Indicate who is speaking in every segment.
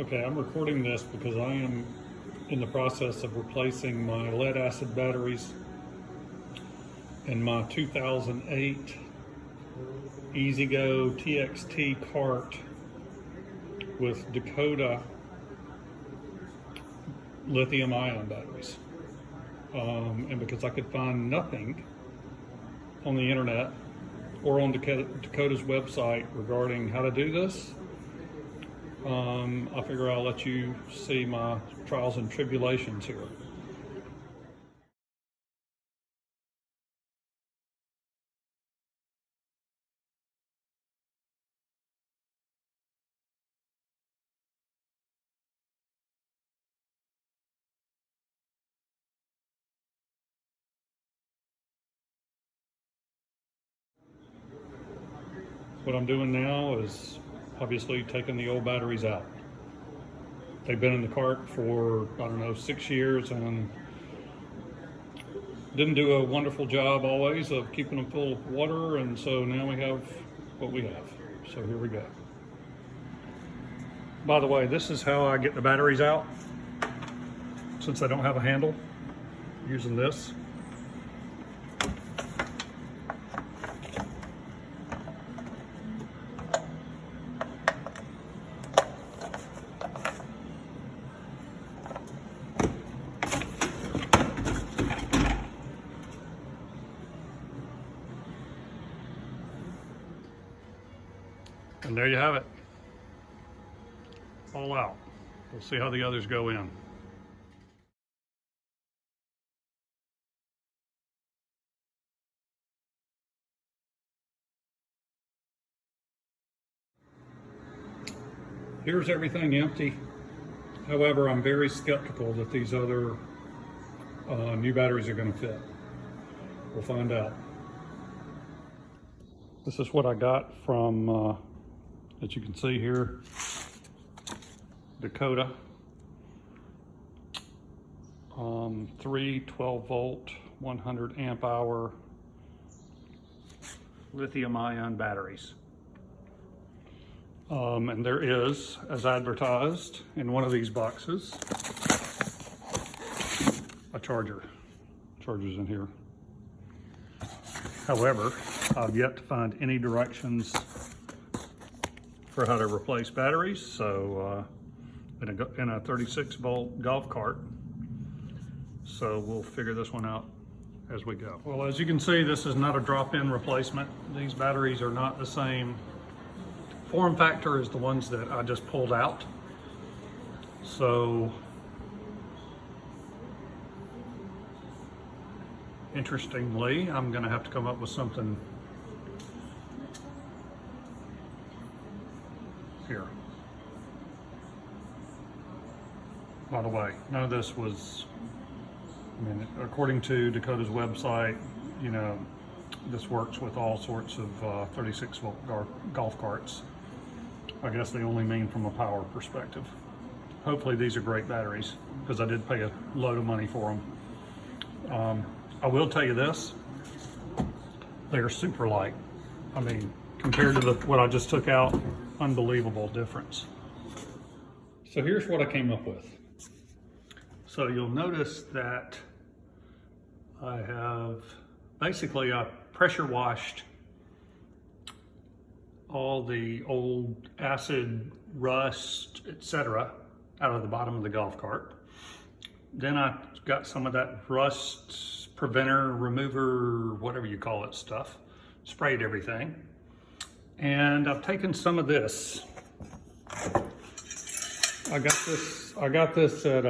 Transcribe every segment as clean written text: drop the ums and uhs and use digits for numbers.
Speaker 1: Okay, I'm recording this because I am in the process of replacing my lead acid batteries in my 2008 E-Z-GO TXT cart with Dakota lithium ion batteries. And because I could find nothing on the internet or on Dakota's website regarding how to do this, I figure I'll let you see my trials and tribulations here. What I'm doing now is obviously taking the old batteries out. They've been in the cart for, I don't know, 6 years and didn't do a wonderful job always of keeping them full of water, and so now we have what we have. So here we go. By the way, this is how I get the batteries out. Since I don't have a handle, using this. And there you have it, all out. We'll see how the others go in. Here's everything empty. However, I'm very skeptical that these other new batteries are going to fit. We'll find out. This is what I got from, as you can see here, Dakota. 3 12-volt, 100 amp hour lithium ion batteries. And there is, as advertised in one of these boxes, a charger. Charger's in here. However, I've yet to find any directions for how to replace batteries. So in a 36-volt golf cart. So we'll figure this one out as we go. Well, as you can see, this is not a drop-in replacement. These batteries are not the same form factor as the ones that I just pulled out. So interestingly, I'm gonna have to come up with something here. By the way, none of this was, I mean, according to Dakota's website, you know, this works with all sorts of 36-volt golf carts. I guess they only mean from a power perspective. Hopefully these are great batteries, because I did pay a load of money for them. I will tell you this, they're super light. I mean, compared to what I just took out, unbelievable difference. So here's what I came up with. So you'll notice that I have, basically I pressure washed all the old acid, rust, etc. out of the bottom of the golf cart. Then I got some of that rust preventer, remover, whatever you call it stuff, sprayed everything. And I've taken some of this. I got this at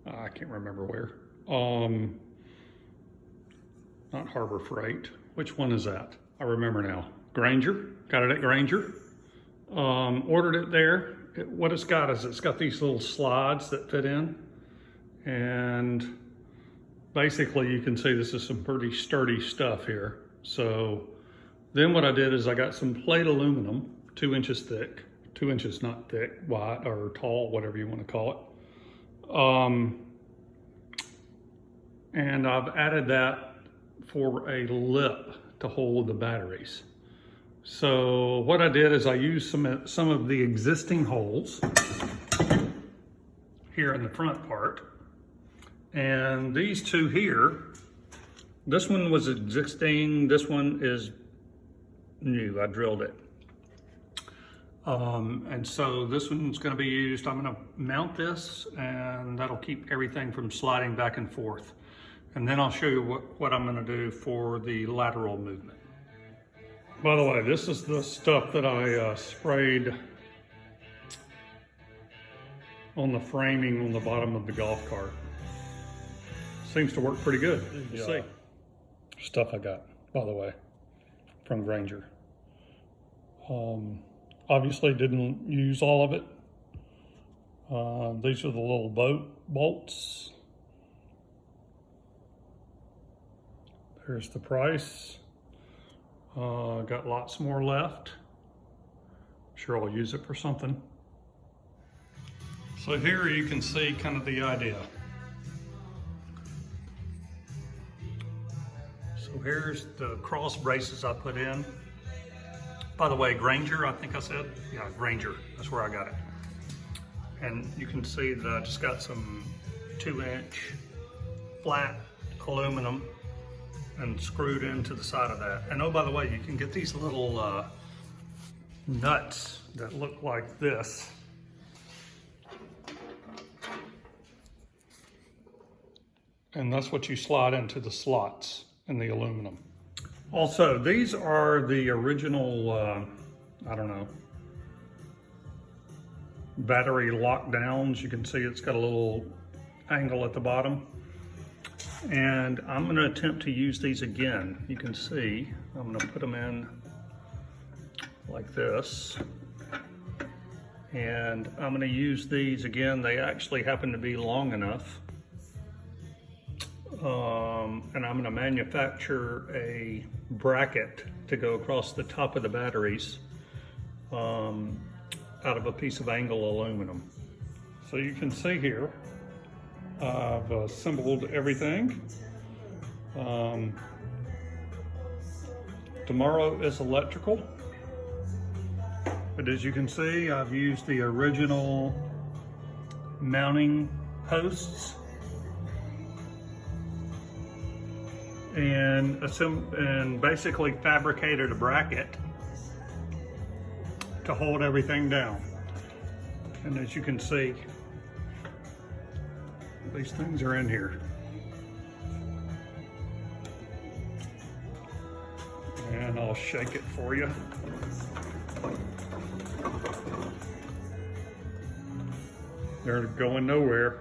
Speaker 1: I can't remember where. Not Harbor Freight. Which one is that? I remember now. Granger. Got it at Granger. Ordered it there. What it's got is it's got these little slides that fit in. And basically you can see this is some pretty sturdy stuff here. So then what I did is I got some plate aluminum, 2 inches thick. 2 inches not thick, wide or tall, whatever you want to call it. And I've added that for a lip to hold the batteries. So what I did is I used some of the existing holes here in the front part. And these two here, this one was existing, this one is new, I drilled it. And so this one's gonna be used, I'm gonna mount this and that'll keep everything from sliding back and forth. And then I'll show you what I'm gonna do for the lateral movement. By the way, this is the stuff that I sprayed on the framing on the bottom of the golf cart. Seems to work pretty good. You see. Stuff I got, by the way, from Granger. Obviously didn't use all of it. These are the little bolts. There's the price. Got lots more left. Sure I'll use it for something. So here you can see kind of the idea. So here's the cross braces I put in. By the way, Granger, I think I said? Yeah, Granger, that's where I got it. And you can see that I just got some 2-inch flat aluminum and screwed into the side of that. And oh, by the way, you can get these little nuts that look like this. And that's what you slide into the slots in the aluminum. Also, these are the original, I don't know, battery lockdowns. You can see it's got a little angle at the bottom. And I'm gonna attempt to use these again. You can see, I'm gonna put them in like this. And I'm gonna use these again. They actually happen to be long enough. And I'm going to manufacture a bracket to go across the top of the batteries out of a piece of angle aluminum. So you can see here, I've assembled everything. Tomorrow is electrical, but as you can see, I've used the original mounting posts and basically fabricated a bracket to hold everything down. And as you can see, these things are in here. And I'll shake it for you. They're going nowhere.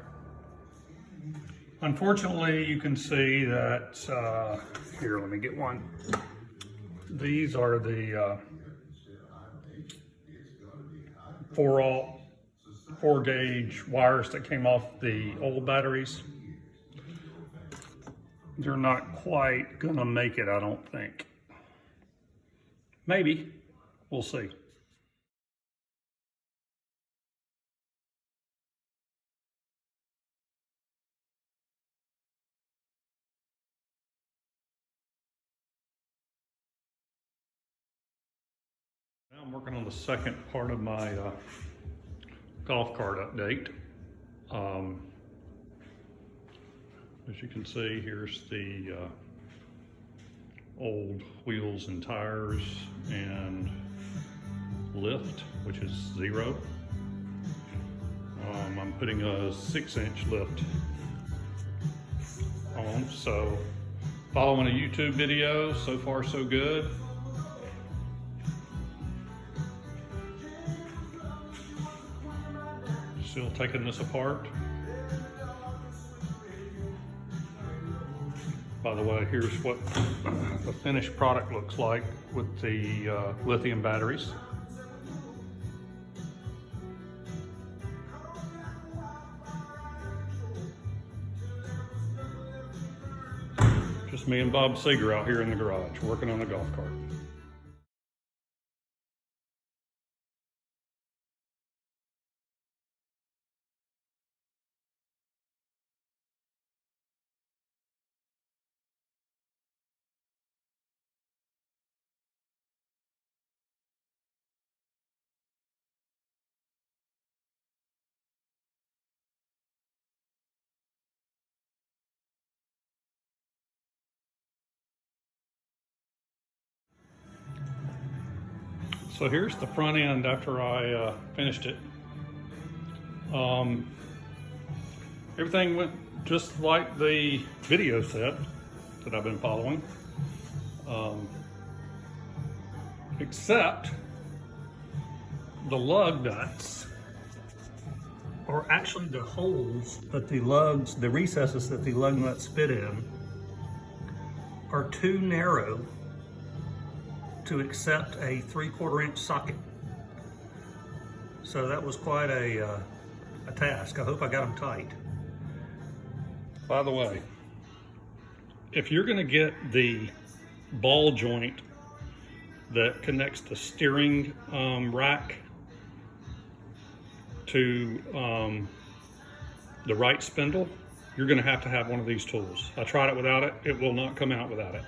Speaker 1: Unfortunately, you can see that, here, let me get one. These are the 4-gauge wires that came off the old batteries. They're not quite gonna make it, I don't think. Maybe, we'll see. Now I'm working on the second part of my golf cart update. As you can see, here's the old wheels and tires and lift, which is 0. I'm putting a 6-inch lift on, so following a YouTube video, so far so good. Still taking this apart. By the way, here's what the finished product looks like with the lithium batteries. Just me and Bob Seeger out here in the garage working on the golf cart. So here's the front end after I finished it. Everything went just like the video said that I've been following, except the lug nuts, or actually the holes that the recesses that the lug nuts fit in, are too narrow to accept a 3/4 inch socket. So that was quite a task. I hope I got them tight. By the way, if you're going to get the ball joint that connects the steering rack to the right spindle, you're going to have one of these tools. I tried it without it. It will not come out without it.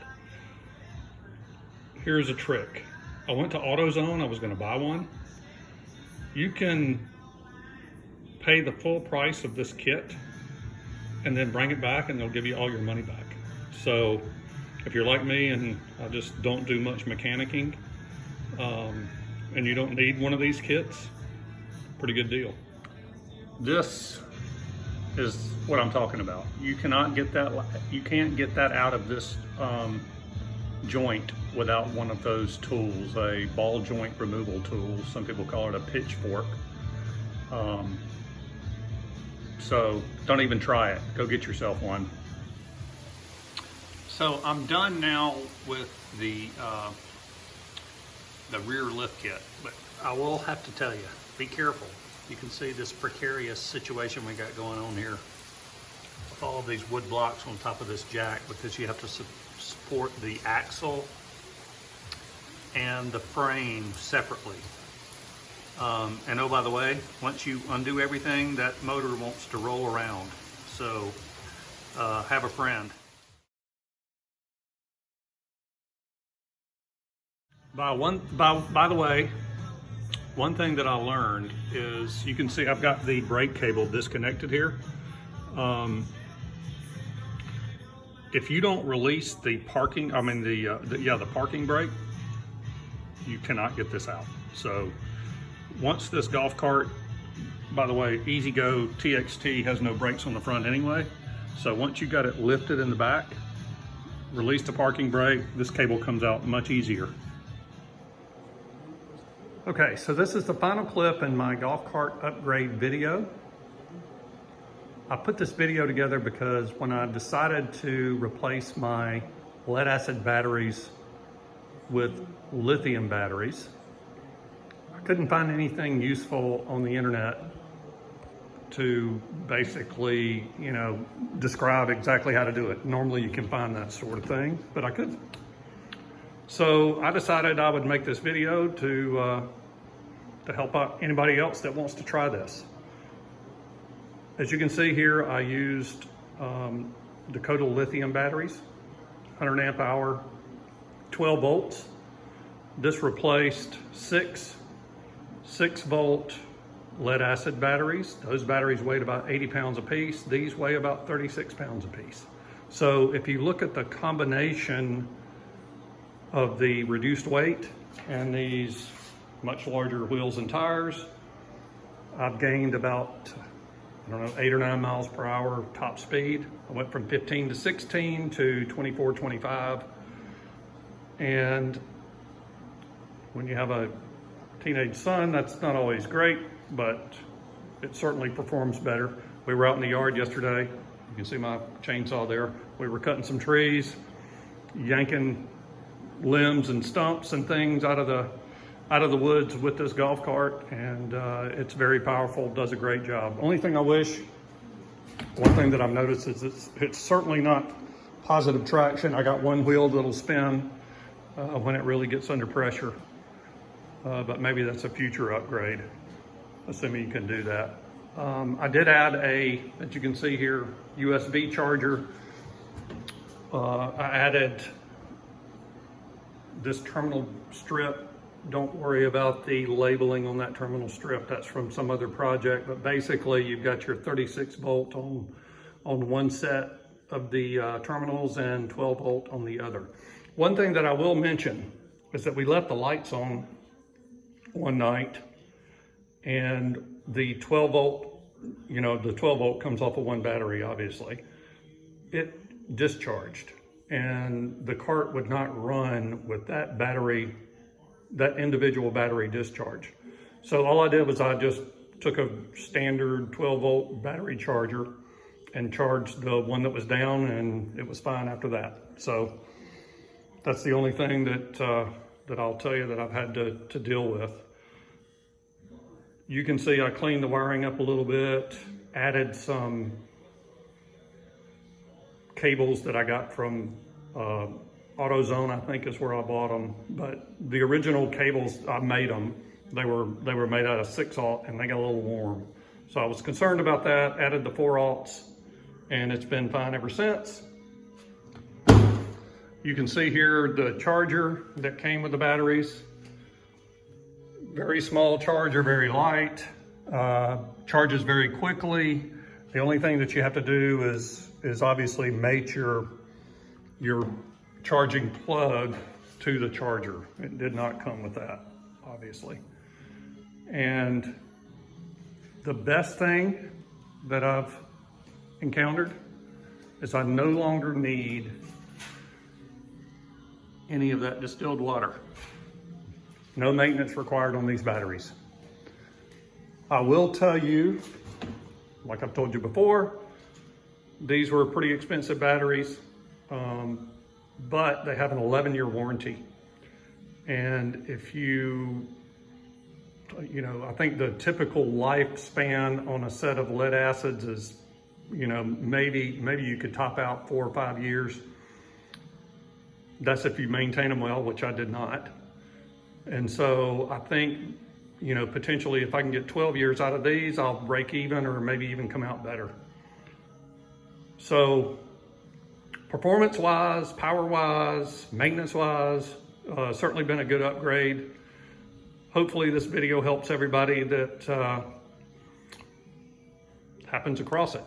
Speaker 1: Here's a trick. I went to AutoZone. I was going to buy one. You can pay the full price of this kit and then bring it back and they'll give you all your money back. So if you're like me and I just don't do much mechanicking, and you don't need one of these kits, pretty good deal. This is what I'm talking about. You can't get that out of this joint without one of those tools, a ball joint removal tool. Some people call it a pitchfork. So don't even try it. Go get yourself one. So I'm done now with the rear lift kit, but I will have to tell you, be careful. You can see this precarious situation we got going on here with all of these wood blocks on top of this jack, because you have to support the axle and the frame separately. And oh, by the way, once you undo everything, that motor wants to roll around. So have a friend. By the way, one thing that I learned is, you can see I've got the brake cable disconnected here. If you don't release the parking, the parking brake, you cannot get this out. So once this golf cart, by the way, Easy Go TXT has no brakes on the front anyway. So once you got it lifted in the back, release the parking brake, this cable comes out much easier. Okay, so this is the final clip in my golf cart upgrade video. I put this video together because when I decided to replace my lead acid batteries with lithium batteries, I couldn't find anything useful on the internet to basically, describe exactly how to do it. Normally you can find that sort of thing, but I couldn't. So I decided I would make this video to help out anybody else that wants to try this. As you can see here, I used Dakota lithium batteries, 100 amp hour, 12 volts. This replaced six 6-volt lead acid batteries. Those batteries weighed about 80 pounds a piece. These weigh about 36 pounds a piece. So if you look at the combination of the reduced weight and these much larger wheels and tires, I've gained about, 8 or 9 miles per hour top speed. I went from 15 to 16 to 24, 25. And when you have a teenage son, that's not always great, but it certainly performs better. We were out in the yard yesterday. You can see my chainsaw there. We were cutting some trees, yanking limbs and stumps and things out of the woods with this golf cart, and it's very powerful, does a great job. Only thing I wish, one thing that I've noticed is it's certainly not positive traction. I got one wheel that'll spin when it really gets under pressure, but maybe that's a future upgrade, assuming you can do that. I did add as you can see here, USB charger. I added this terminal strip. Don't worry about the labeling on that terminal strip. That's from some other project, but basically you've got your 36 volt on one set of the terminals and 12 volt on the other. One thing that I will mention is that we left the lights on one night, and the 12 volt, the 12 volt comes off of one battery, obviously. It discharged, and the cart would not run with that battery, that individual battery discharge. So all I did was I just took a standard 12 volt battery charger and charged the one that was down, and it was fine after that. So that's the only thing that I'll tell you that I've had to deal with. You can see I cleaned the wiring up a little bit, added some cables that I got from AutoZone, I think is where I bought them. But the original cables, I made them. They were made out of 6-aught, and they got a little warm. So I was concerned about that, added the 4-aughts, and it's been fine ever since. You can see here the charger that came with the batteries. Very small charger, very light, charges very quickly. The only thing that you have to do is obviously mate your charging plug to the charger. It did not come with that, obviously. And the best thing that I've encountered is I no longer need any of that distilled water. No maintenance required on these batteries. I will tell you, like I've told you before, these were pretty expensive batteries, but they have an 11-year warranty. And if I think the typical lifespan on a set of lead acids is, maybe you could top out 4 or 5 years. That's if you maintain them well, which I did not. And so I think, potentially if I can get 12 years out of these, I'll break even or maybe even come out better. So performance-wise, power-wise, maintenance-wise, certainly been a good upgrade. Hopefully this video helps everybody that happens across it.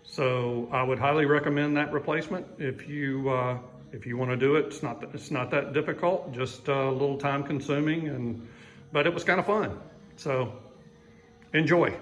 Speaker 1: So I would highly recommend that replacement if you want to do it. It's not that difficult, just a little time consuming, but it was kind of fun. So enjoy.